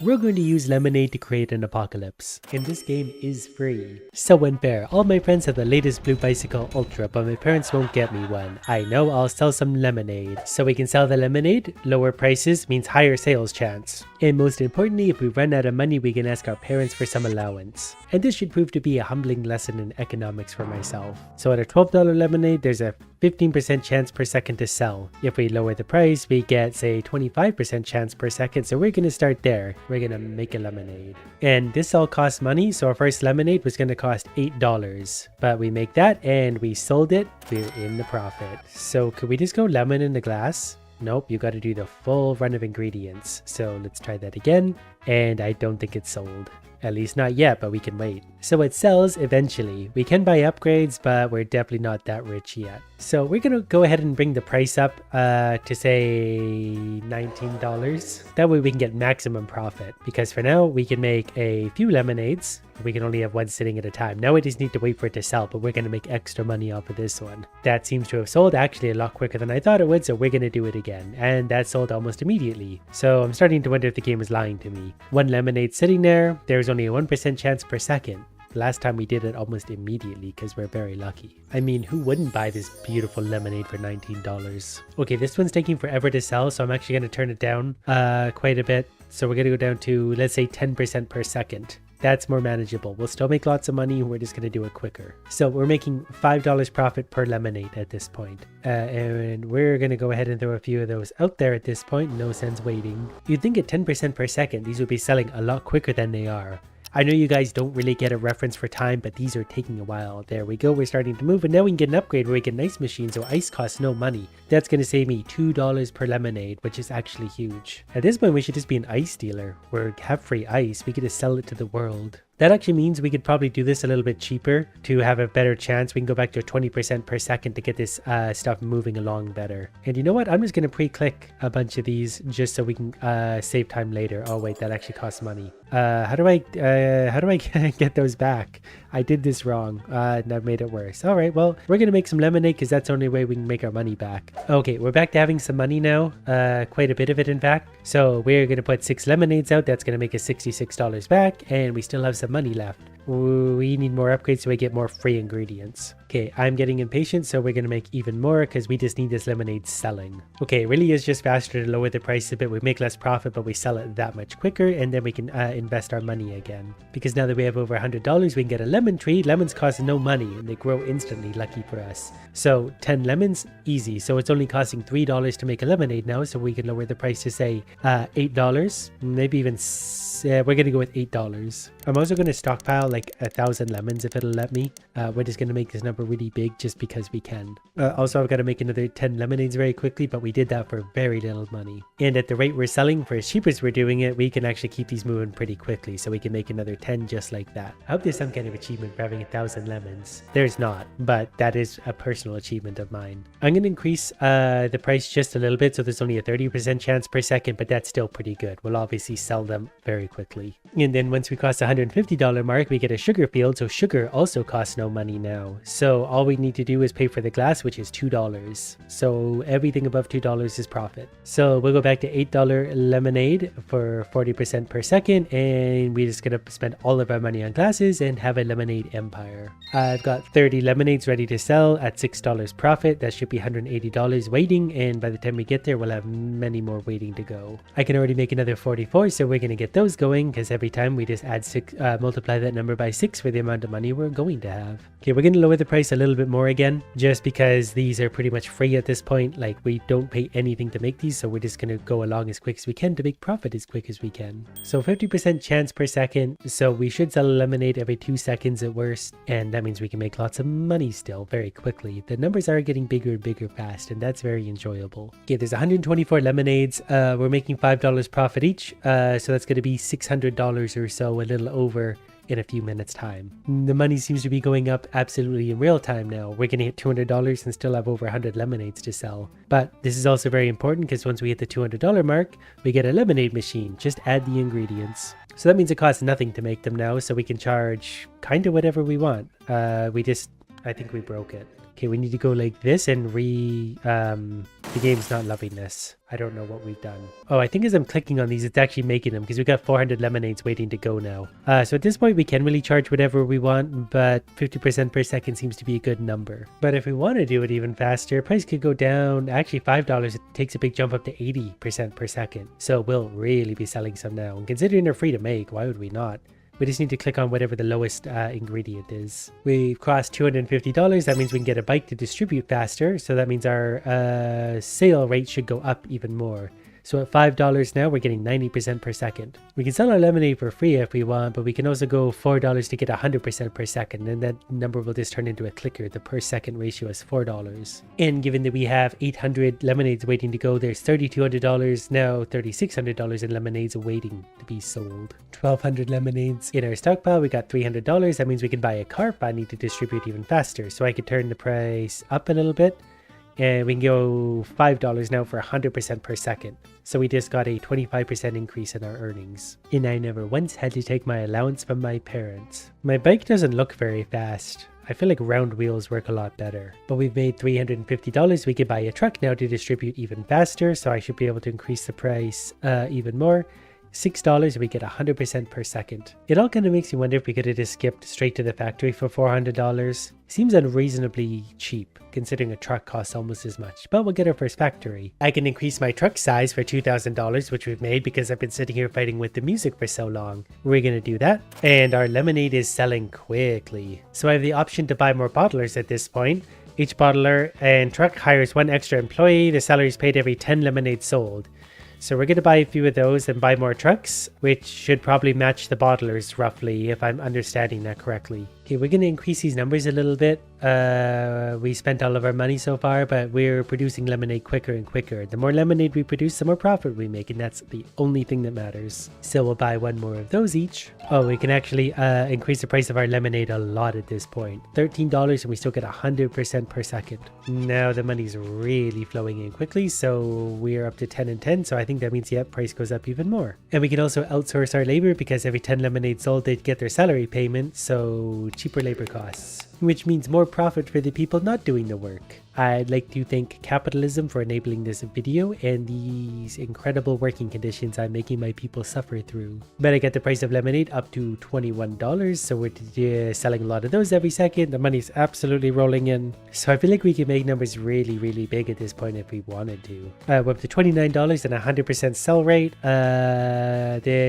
We're going to use lemonade to create an apocalypse, and this game is free. So unfair, all my friends have the latest blue bicycle ultra, but my parents won't get me one. I know, I'll sell some lemonade. So we can sell the lemonade, lower prices means higher sales chance. And most importantly, if we run out of money, we can ask our parents for some allowance. And this should prove to be a humbling lesson in economics for myself. So at a $12 lemonade, there's a 15% chance per second to sell. If we lower the price, we get say 25% chance per second, so we're going to start there. We're going to make a lemonade. And this all costs money, so our first lemonade was going to cost $8. But we make that and we sold it, we're in the profit. So could we just go lemon in the glass? Nope, you got to do the full run of ingredients. So let's try that again, and I don't think it's sold. At least not yet, but we can wait. So it sells eventually. We can buy upgrades, but we're definitely not that rich yet. So we're going to go ahead and bring the price up to say $19. That way we can get maximum profit, because for now we can make a few lemonades. We can only have one sitting at a time. Now we just need to wait for it to sell, but we're going to make extra money off of this one. That seems to have sold actually a lot quicker than I thought it would, so we're going to do it again. And that sold almost immediately. So I'm starting to wonder if the game is lying to me. One lemonade sitting there, there's only a 1% chance per second. Last time we did it almost immediately because we're very lucky. I mean, who wouldn't buy this beautiful lemonade for $19? Okay, this one's taking forever to sell, so I'm actually going to turn it down quite a bit. So we're going to go down to, let's say, 10% per second. That's more manageable. We'll still make lots of money. We're just going to do it quicker. So we're making $5 profit per lemonade at this point. And we're going to go ahead and throw a few of those out there at this point. No sense waiting. You'd think at 10% per second, these would be selling a lot quicker than they are. I know you guys don't really get a reference for time, but these are taking a while. There we go, we're starting to move, and now we can get an upgrade where we get an ice machine, so ice costs no money. That's going to save me $2 per lemonade, which is actually huge. At this point, we should just be an ice dealer. We have free ice, we could just sell it to the world. That actually means we could probably do this a little bit cheaper to have a better chance. We can go back to 20% per second to get this stuff moving along better. And you know what? I'm just going to pre-click a bunch of these just so we can save time later. Oh wait, that actually costs money. How do I get those back? I did this wrong and I've made it worse. All right, well, we're going to make some lemonade because that's the only way we can make our money back. Okay, we're back to having some money now. Quite a bit of it, in fact. So we're going to put 6 lemonades out. That's going to make us $66 back, and we still have some money left. We need more upgrades so we get more free ingredients. Okay, I'm getting impatient, so we're going to make even more because we just need this lemonade selling. Okay, it really is just faster to lower the price a bit. We make less profit, but we sell it that much quicker, and then we can invest our money again. Because now that we have over $100, we can get a lemon tree. Lemons cost no money, and they grow instantly, lucky for us. So 10 lemons, easy. So it's only costing $3 to make a lemonade now, so we can lower the price to say $8, maybe even we're going to go with $8. I'm also going to stockpile like 1,000 lemons if it'll let me. We're just going to make this number really big just because we can. Also, I've got to make another 10 lemonades very quickly, but we did that for very little money. And at the rate we're selling, for as cheap as we're doing it, we can actually keep these moving pretty quickly, so we can make another 10 just like that. I hope there's some kind of achievement for having 1,000 lemons. There's not, but that is a personal achievement of mine. I'm going to increase the price just a little bit, so there's only a 30% chance per second, but that's still pretty good. We'll obviously sell them very quickly. And then once we cross the $150 mark, we get a sugar field, so sugar also costs no money now. So all we need to do is pay for the glass, which is $2. So everything above $2 is profit. So we'll go back to $8 lemonade for 40% per second, and we're just gonna spend all of our money on glasses and have a lemonade empire. I've got 30 lemonades ready to sell at $6 profit. That should be $180 waiting, and by the time we get there, we'll have many more waiting to go. I can already make another 44, so we're gonna get those going, because every time we just add 6, multiply that number by 6 for the amount of money we're going to have. Okay, we're gonna lower the price a little bit more again, just because these are pretty much free at this point. Like, we don't pay anything to make these, so we're just gonna go along as quick as we can to make profit as quick as we can. So 50% chance per second, so we should sell a lemonade every 2 seconds at worst, and that means we can make lots of money still very quickly. The numbers are getting bigger and bigger fast, and that's very enjoyable. Okay, there's 124 lemonades. We're making $5 profit each, so that's gonna be $600 or so, a little over, in a few minutes time. The money seems to be going up absolutely in real time now. We're gonna hit $200 and still have over 100 lemonades to sell. But this is also very important because once we hit the $200 mark, we get a lemonade machine. Just add the ingredients. So that means it costs nothing to make them now, so we can charge kind of whatever we want. I think we broke it. Okay, we need to go like this and the game's not loving this. I don't know what we've done. Oh, I think as I'm clicking on these, it's actually making them because we got 400 lemonades waiting to go now. So at this point, we can really charge whatever we want, but 50% per second seems to be a good number. But if we want to do it even faster, price could go down. Actually, $5, it takes a big jump up to 80% per second. So we'll really be selling some now. And considering they're free to make, why would we not? We just need to click on whatever the lowest ingredient is. We've crossed $250. That means we can get a bike to distribute faster. So that means our sale rate should go up even more. So at $5 now, we're getting 90% per second. We can sell our lemonade for free if we want, but we can also go $4 to get 100% per second, and that number will just turn into a clicker. The per second ratio is $4. And given that we have 800 lemonades waiting to go, there's $3,200 now, $3,600 in lemonades waiting to be sold. 1,200 lemonades in our stockpile. We got $300. That means we can buy a car if I need to distribute even faster. So I could turn the price up a little bit. And we can go $5 now for 100% per second. So we just got a 25% increase in our earnings. And I never once had to take my allowance from my parents. My bike doesn't look very fast. I feel like round wheels work a lot better. But we've made $350. We could buy a truck now to distribute even faster. So I should be able to increase the price even more. $6, we get 100% per second. It all kind of makes me wonder if we could have just skipped straight to the factory for $400. Seems unreasonably cheap, considering a truck costs almost as much, but we'll get our first factory. I can increase my truck size for $2,000, which we've made because I've been sitting here fighting with the music for so long. We're gonna do that, and our lemonade is selling quickly. So I have the option to buy more bottlers at this point. Each bottler and truck hires one extra employee. The salary is paid every 10 lemonades sold. So we're going to buy a few of those and buy more trucks, which should probably match the bottlers roughly, if I'm understanding that correctly. Okay, we're going to increase these numbers a little bit. We spent all of our money so far, but we're producing lemonade quicker and quicker. The more lemonade we produce, the more profit we make, and that's the only thing that matters. So we'll buy one more of those each. Oh, we can actually increase the price of our lemonade a lot at this point. $13 and we still get 100% per second. Now the money's really flowing in quickly, so we're up to 10 and 10, so I think that means, yeah, price goes up even more. And we can also outsource our labor because every 10 lemonades sold, they'd get their salary payment, so cheaper labor costs, which means more profit for the people not doing the work. I'd like to thank capitalism for enabling this video and these incredible working conditions I'm making my people suffer through. But I got the price of lemonade up to $21, so we're selling a lot of those every second. The money's absolutely rolling in. So I feel like we can make numbers really, really big at this point if we wanted to. We're up to $29 and 100% sell rate.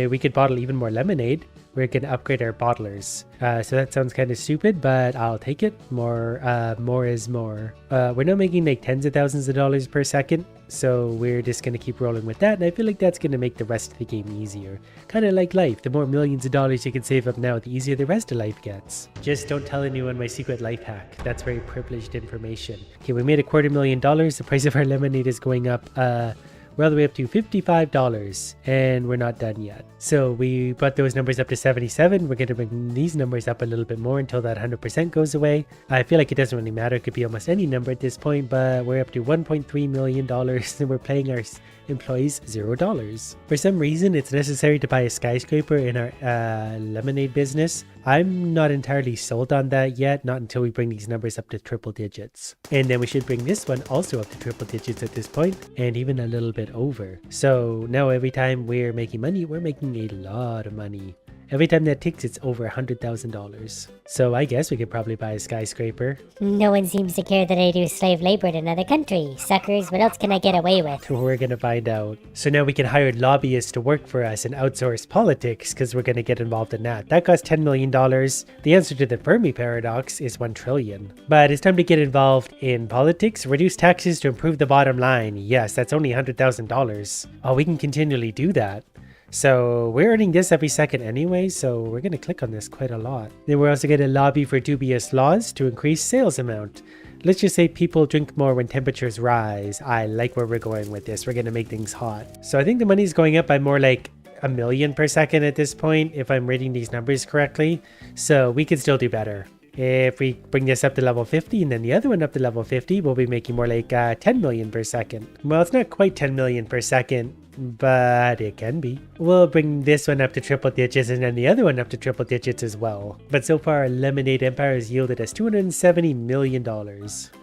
We could bottle even more lemonade. We're going to upgrade our bottlers. So that sounds kind of stupid, but I'll take it. More is more. We're not making like tens of thousands of dollars per second, so we're just going to keep rolling with that, and I feel like that's going to make the rest of the game easier. Kind of like life. The more millions of dollars you can save up now, the easier the rest of life gets. Just don't tell anyone my secret life hack. That's very privileged information. Okay, we made $250,000. The price of our lemonade is going up. We're all the way up to $55, and we're not done yet. So we brought those numbers up to 77. We're going to bring these numbers up a little bit more until that 100% goes away. I feel like it doesn't really matter. It could be almost any number at this point, but we're up to $1.3 million, and we're paying our employees $0. For some reason, it's necessary to buy a skyscraper in our lemonade business. I'm not entirely sold on that yet, not until we bring these numbers up to triple digits. And then we should bring this one also up to triple digits at this point, and even a little bit over. So now every time we're making money, we're making a lot of money. Every time that ticks, it's over $100,000. So I guess we could probably buy a skyscraper. No one seems to care that I do slave labor in another country. Suckers, what else can I get away with? We're gonna find out. So now we can hire lobbyists to work for us and outsource politics, because we're gonna get involved in that. That costs $10 million. The answer to the Fermi paradox is $1 trillion. But it's time to get involved in politics. Reduce taxes to improve the bottom line. Yes, that's only $100,000. Oh, we can continually do that. So we're earning this every second anyway, so we're going to click on this quite a lot. Then we're also going to lobby for dubious laws to increase sales amount. Let's just say people drink more when temperatures rise. I like where we're going with this. We're going to make things hot. So I think the money's going up by more like $1 million per second at this point, if I'm reading these numbers correctly. So we could still do better. If we bring this up to level 50 and then the other one up to level 50, we'll be making more like 10 million per second. Well, it's not quite 10 million per second, but it can be. We'll bring this one up to triple digits and then the other one up to triple digits as well. But so far, our Lemonade Empire has yielded us $270 million.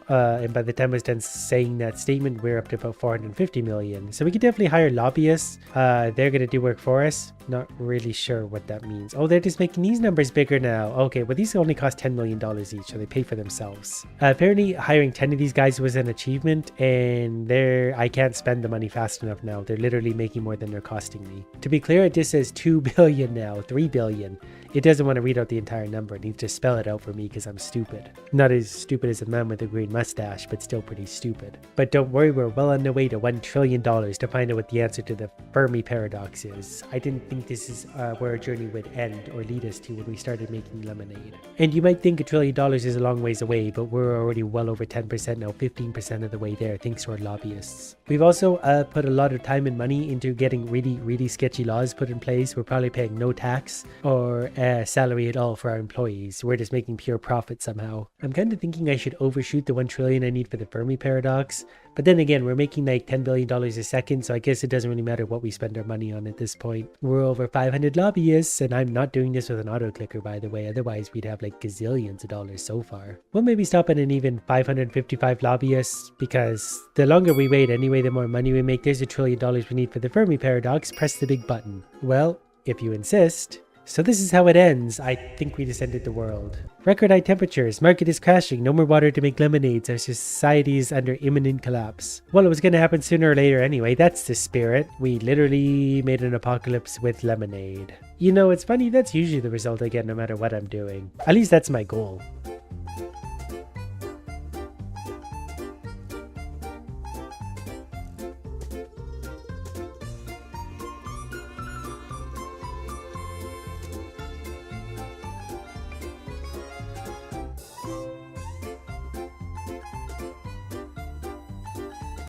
and by the time I was done saying that statement, we're up to about 450 million. So we could definitely hire lobbyists. They're gonna do work for us. Not really sure what that means. Oh, they're just making these numbers bigger now. Okay, well these only cost $10 million each, so they pay for themselves. Apparently hiring 10 of these guys was an achievement, and I can't spend the money fast enough now. They're literally making more than they're costing me. To be clear, it just says 2 billion now, 3 billion. It doesn't want to read out the entire number. It needs to spell it out for me because I'm stupid. Not as stupid as a man with a green mustache, but still pretty stupid. But don't worry, we're well on the way to $1 trillion to find out what the answer to the Fermi paradox is. I didn't think this is where our journey would end or lead us to when we started making lemonade. And you might think $1 trillion is a long ways away, but we're already well over 10% now, 15% of the way there, thanks to our lobbyists. We've also put a lot of time and money into getting really sketchy laws put in place. We're probably paying no tax or salary at all for our employees. We're just making pure profit somehow. I'm kind of thinking I should overshoot the 1 trillion I need for the Fermi paradox, but then again, we're making like $10 billion a second, so I guess it doesn't really matter what we spend our money on at this point. We're over 500 lobbyists, and I'm not doing this with an auto clicker, by the way, otherwise we'd have like gazillions of dollars so far. We'll maybe stop at an even 555 lobbyists, because the longer we wait anyway, the more money we make. There's $1 trillion we need for the Fermi paradox. Press the big button. Well, if you insist. So this is how it ends. I think we just ended the world. Record high temperatures, market is crashing, no more water to make lemonades, our society is under imminent collapse. Well, it was going to happen sooner or later anyway, that's the spirit. We literally made an apocalypse with lemonade. You know, it's funny, that's usually the result I get no matter what I'm doing. At least that's my goal.